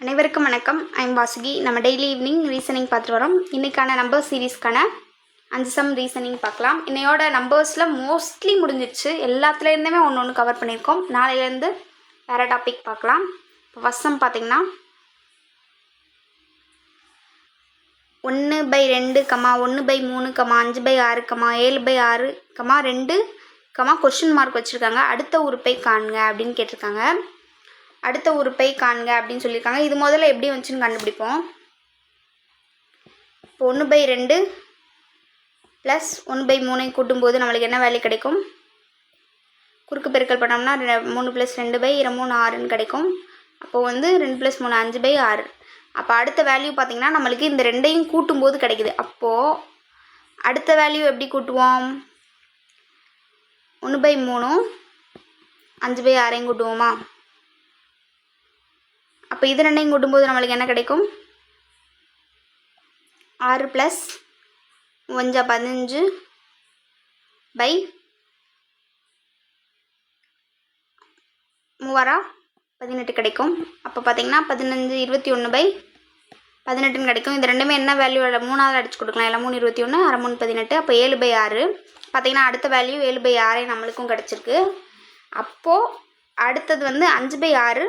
அனைவருக்கும் வணக்கம். ஐம் வாசுகி. நம்ம டெய்லி ஈவினிங் ரீசனிங் பார்த்துட்டு வரோம். இன்றைக்கான நம்பர் சீரீஸ்க்கான 5 சம் ரீசனிங் பார்க்கலாம். இன்னையோட நம்பர்ஸில் மோஸ்ட்லி முடிஞ்சிடுச்சு. எல்லாத்துலேருந்துமே ஒன்று கவர் பண்ணியிருக்கோம். நாளையிலேருந்து வேறு டாபிக் பார்க்கலாம். இப்போ ஃபஸ்ட் சம் பார்த்திங்கன்னா 1/2, 1/3, 5/6, 7/6, 2, கொஸ்டின் மார்க் வச்சுருக்காங்க. அடுத்த உறுப்பை காண்க அப்படின்னு கேட்டிருக்காங்க. அடுத்த உறுப்பை காண்க அப்படின்னு சொல்லியிருக்காங்க. இது முதல்ல எப்படி வந்துச்சுன்னு கண்டுபிடிப்போம். இப்போ 1/2 ப்ளஸ் 1/3 கூட்டும்போது நம்மளுக்கு என்ன வேல்யூ கிடைக்கும்? குறுக்கு பெருக்கல் பண்ணோம்னா 3 + 2/3 6ன்னு கிடைக்கும். அப்போது 2 + 3 5/6. அப்போ அடுத்த வேல்யூ பார்த்திங்கன்னா நம்மளுக்கு இந்த ரெண்டையும் கூட்டும்போது கிடைக்குது. அப்போது அடுத்த வேல்யூ எப்படி கூட்டுவோம்? 1/3 5/6 கூட்டுவோமா? அப்போ இது ரெண்டையும் கூட்டும்போது நம்மளுக்கு என்ன கிடைக்கும்? 6 + 1 15 3 18 கிடைக்கும். அப்போ பார்த்திங்கன்னா 15 21/18ன்னு கிடைக்கும். இது ரெண்டுமே என்ன வேல்யூ? 3ஆல் அடிச்சு கொடுக்கலாம். இல்லை 3 21 6 3 18. அப்போ 7/6. பார்த்திங்கன்னா அடுத்த வேல்யூ 7/6 நம்மளுக்கும் கிடச்சிருக்கு. அப்போது அடுத்தது 5/6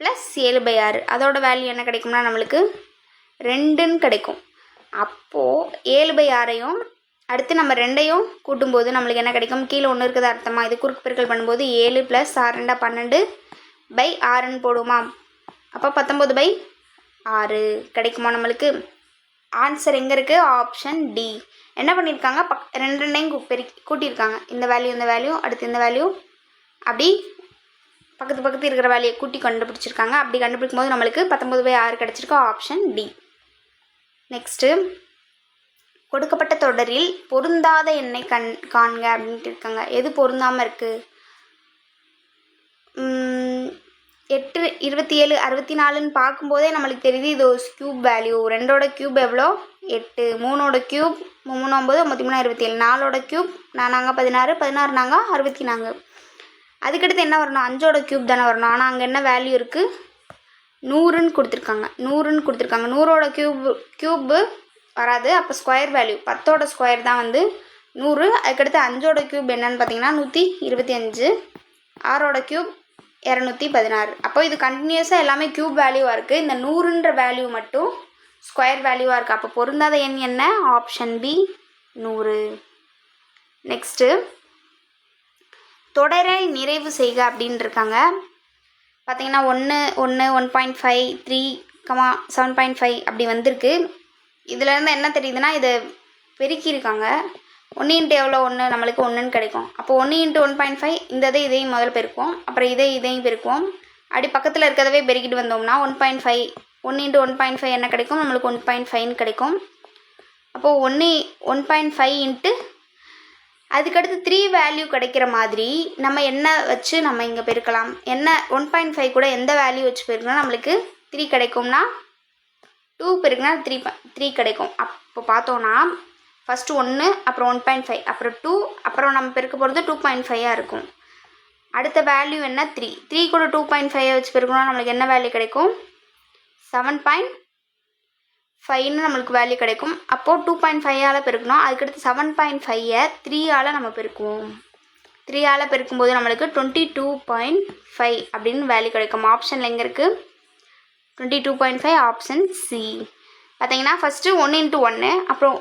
ப்ளஸ் 7/6. அதோட வேல்யூ என்ன கிடைக்கும்னா நம்மளுக்கு 2ன்னு கிடைக்கும். அப்போது 7/6ஐயும் அடுத்து நம்ம 2ஐயும் கூட்டும்போது நம்மளுக்கு என்ன கிடைக்கும்? கீழே 1 இருக்குது அர்த்தமாக. இது குறுக்கு பெருக்கல் பண்ணும்போது 7 + 6 12/6ன்னு போடுவோமா? அப்போ 19/6 கிடைக்குமா நம்மளுக்கு? ஆன்சர் எங்கே இருக்குது? Option D. என்ன பண்ணியிருக்காங்க? ரெண்டையும் கூட்டியிருக்காங்க. இந்த வேல்யூ அடுத்து இந்த வேல்யூ அப்படி பக்கத்து இருக்கிற வேலையை கூட்டி கண்டுபிடிச்சிருக்காங்க. அப்படி கண்டுபிடிக்கும் போது நம்மளுக்கு 19/6 கிடச்சிருக்கு. Option D. நெக்ஸ்ட்டு, கொடுக்கப்பட்ட தொடரில் பொருந்தாத எண்ணை காண்க அப்படின்ட்டு இருக்காங்க. எது பொருந்தாமல் இருக்குது? 8 27 64ன்னு பார்க்கும்போதே நம்மளுக்கு தெரியுது இது ஒரு க்யூப் வேல்யூ. 2ஓட க்யூப் எவ்வளோ? 8. 3ஓட க்யூப் 3 9 33 27. 4ஓட க்யூப் 4 16 16 64. அதுக்கடுத்து என்ன வரணும்? 5ஓட க்யூப் தானே வரணும். ஆனால் அங்கே என்ன வேல்யூ இருக்குது? 100ன்னு கொடுத்துருக்காங்க. 100ஓட க்யூப்பு வராது. அப்போ ஸ்கொயர் வேல்யூ 10ஓட ஸ்கொயர் தான் 100. அதுக்கடுத்து 5ஓட க்யூப் என்னன்னு பார்த்தீங்கன்னா 125. 6ஓட க்யூப் 216. அப்போ இது கண்டினியூஸாக எல்லாமே க்யூப் வேல்யூவாக இருக்குது. இந்த 100ன்ற வேல்யூ மட்டும் ஸ்கொயர் வேல்யூவாக இருக்குது. அப்போ பொருந்தாத எண் என்ன? Option B 100. நெக்ஸ்ட்டு, தொடரை நிறைவு செய்க அப்படின்னு இருக்காங்க. பார்த்திங்கன்னா 1 1 1.5 3 7.5 அப்படி வந்திருக்கு. இதுலேருந்து என்ன தெரியுதுன்னா இதை பெருக்கியிருக்காங்க. 1 × எவ்வளோ? 1 நம்மளுக்கு 1ன்னு கிடைக்கும். அப்போ 1 × 1.5 இதையும் முதல்ல பெருக்குவோம். அப்புறம் இதையும் பெருக்குவோம். அப்படி பக்கத்தில் இருக்கிறதவே பெருக்கிட்டு வந்தோம்னா 1.5 1 × 1.5 என்ன கிடைக்கும்? நம்மளுக்கு 1.5ன்னு கிடைக்கும். அப்போது 1.5 அதுக்கடுத்து 3 வேல்யூ கிடைக்கிற மாதிரி நம்ம என்ன வச்சு நம்ம இங்கே பெருக்கலாம்? என்ன 1.5 கூட எந்த வேல்யூ வச்சு பெருக்கணும் நம்மளுக்கு 3 கிடைக்கும்னா 2 பெருக்குனா 3 கிடைக்கும். அப்போ பார்த்தோன்னா ஃபஸ்ட்டு 1, அப்புறம் 1.5, அப்புறம் 2, அப்புறம் நம்ம பெருக்க போகிறது 2.5 இருக்கும். அடுத்த வேல்யூ என்ன? 3 கூட 2.5 வச்சு பெருக்கணும்னா நம்மளுக்கு என்ன வேல்யூ கிடைக்கும்? 7.5ன்னு நம்மளுக்கு வேல்யூ கிடைக்கும். அப்போது 2.5ஆல் பெருக்கணும். அதுக்கடுத்து 7.5ஐ 3ஆல் நம்ம பெருக்குவோம். 3ஆல் பெருக்கும்போது நம்மளுக்கு 22.5 அப்படின்னு வேல்யூ கிடைக்கும். ஆப்ஷனில் எங்கே இருக்குது? 22.5 ஆப்ஷன் சி. பார்த்தீங்கன்னா ஃபஸ்ட்டு 1 × 1, அப்புறம்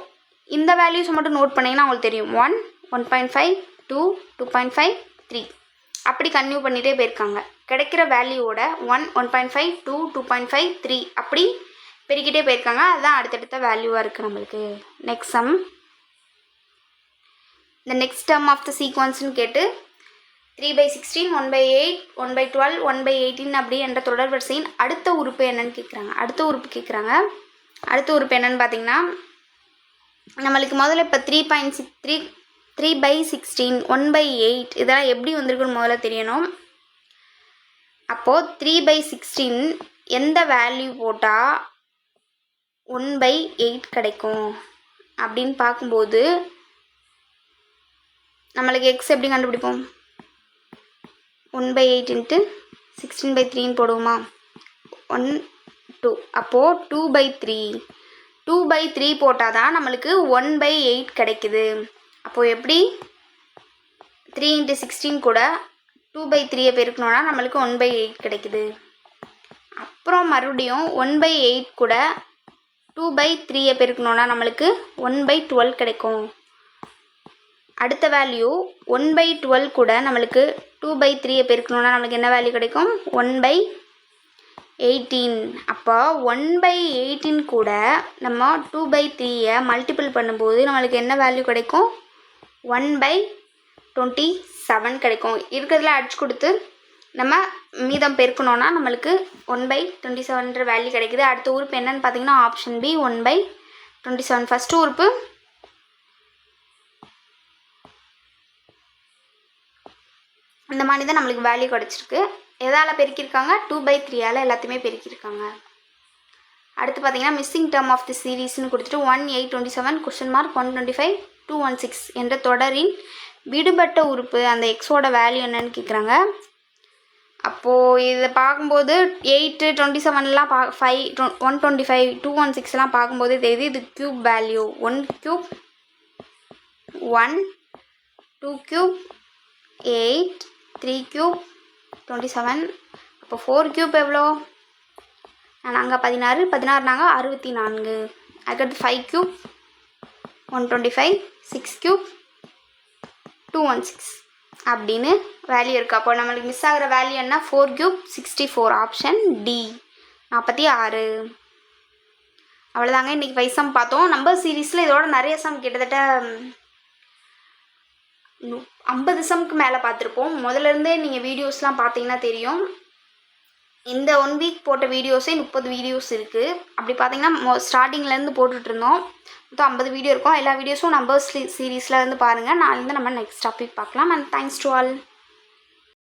இந்த வேல்யூஸை மட்டும் நோட் பண்ணிங்கன்னா உங்களுக்கு தெரியும். 1 1.5 2 2.5 3 அப்படி கன்டினியூ பண்ணிகிட்டே போயிருக்காங்க. கிடைக்கிற வேல்யூவோட 1 1.5 2 2.5 3 அப்படி பெருக்கிட்டே போயிருக்காங்க. அதுதான் அடுத்தடுத்த வேல்யூவாக இருக்குது நம்மளுக்கு. நெக்ஸ்ட் சம், இந்த நெக்ஸ்ட் டேர்ம் ஆஃப் த சீக்வன்ஸ்னு கேட்டு 3/16 1/8 1/12 1/18 அப்படி என்ற தொடர் வரிசையின் அடுத்த உறுப்பு என்னன்னு கேட்குறாங்க. அடுத்த உறுப்பு என்னன்னு பார்த்தீங்கன்னா நம்மளுக்கு முதல்ல இப்போ 3/16 1/8 இதெல்லாம் எப்படி வந்திருக்குன்னு முதல்ல தெரியணும். அப்போது 3/16 எந்த வேல்யூ போட்டால் 1/8 கிடைக்கும் அப்படின்னு பார்க்கும்போது நம்மளுக்கு எக்ஸ் எப்படி கண்டுபிடிப்போம்? 1/8 × 16/3 போடுவோமா? 1 2. அப்போது 2/3 2/3 போட்டால் தான் நம்மளுக்கு 1/8 கிடைக்குது. அப்போது எப்படி 3 × 16 கூட 2/3 பெருக்கணும்னா நம்மளுக்கு 1/8 கிடைக்குது. அப்புறம் மறுபடியும் 1/8 கூட 2/3 பெருக்கணும்னா நம்மளுக்கு 1/12 கிடைக்கும். அடுத்த வேல்யூ 1/12 கூட நம்மளுக்கு 2/3 பெருக்கணும்னா நம்மளுக்கு என்ன வேல்யூ கிடைக்கும்? 1/18. அப்போ 1/18 கூட நம்ம 2/3 மல்டிபிள் பண்ணும்போது நம்மளுக்கு என்ன வேல்யூ கிடைக்கும்? 1/27 கிடைக்கும். இருக்கிறதுல அடிச்சு கொடுத்து நம்ம மீதம் பெருக்கணும்னா நம்மளுக்கு 1/27 வேல்யூ கிடைக்குது. அடுத்த உறுப்பு என்னன்னு பார்த்தீங்கன்னா ஆப்ஷன் பி 1/27. ஃபஸ்ட்டு உறுப்பு இந்த மாதிரி தான் நம்மளுக்கு வேல்யூ கிடச்சிருக்கு. எதால் பெருக்கியிருக்காங்க? 2/3 எல்லாத்தையுமே பெருக்கியிருக்காங்க. அடுத்து பார்த்தீங்கன்னா மிஸ்ஸிங் டேர்ம் ஆஃப் தி சீரீஸ்னு கொடுத்துட்டு 1/827 125 216 என்ற தொடரின் விடுபட்ட உறுப்பு அந்த எக்ஸோட வேல்யூ என்னன்னு கேட்குறாங்க. அப்போது இதை பார்க்கும்போது 8 27லாம் 5 125 216லாம் பார்க்கும்போதே தெரியுது இது cube value. 1 cube 1 2 cube 8 3 cube 27. அப்போ 4 க்யூப் எவ்வளோ? நாங்கள் 16 நாங்கள் 64. அதுக்கடுத்து 5 க்யூப் 125 6 க்யூப் 216 அப்படின்னு வேல்யூ இருக்குது. அப்போ நம்மளுக்கு மிஸ் ஆகிற வேல்யூ என்ன? 4 க்யூப் 64. Option D 46. அவ்வளோதாங்க. இன்றைக்கி 5 சம் பார்த்தோம். நம்பர் சீரீஸில் இதோட நிறைய சம் கிட்டத்தட்ட 50 சம்க்கு மேலே பார்த்துருப்போம். முதல்லேருந்தே நீங்கள் வீடியோஸ்லாம் பார்த்தீங்கன்னா தெரியும். இந்த 1 வீக் போட்ட வீடியோஸே 30 வீடியோஸ் இருக்குது. அப்படி பார்த்தீங்கன்னா ஸ்டார்டிங்லேருந்து போட்டுட்ருந்தோம். மொத்தம் 50 வீடியோ இருக்கும். எல்லா வீடியோஸும் நம்பர்ஸ் சீரீஸில் இருந்து பாருங்கள். நாளைலேருந்து நம்ம நெக்ஸ்ட் டாபிக் பார்க்கலாம். And thanks to all.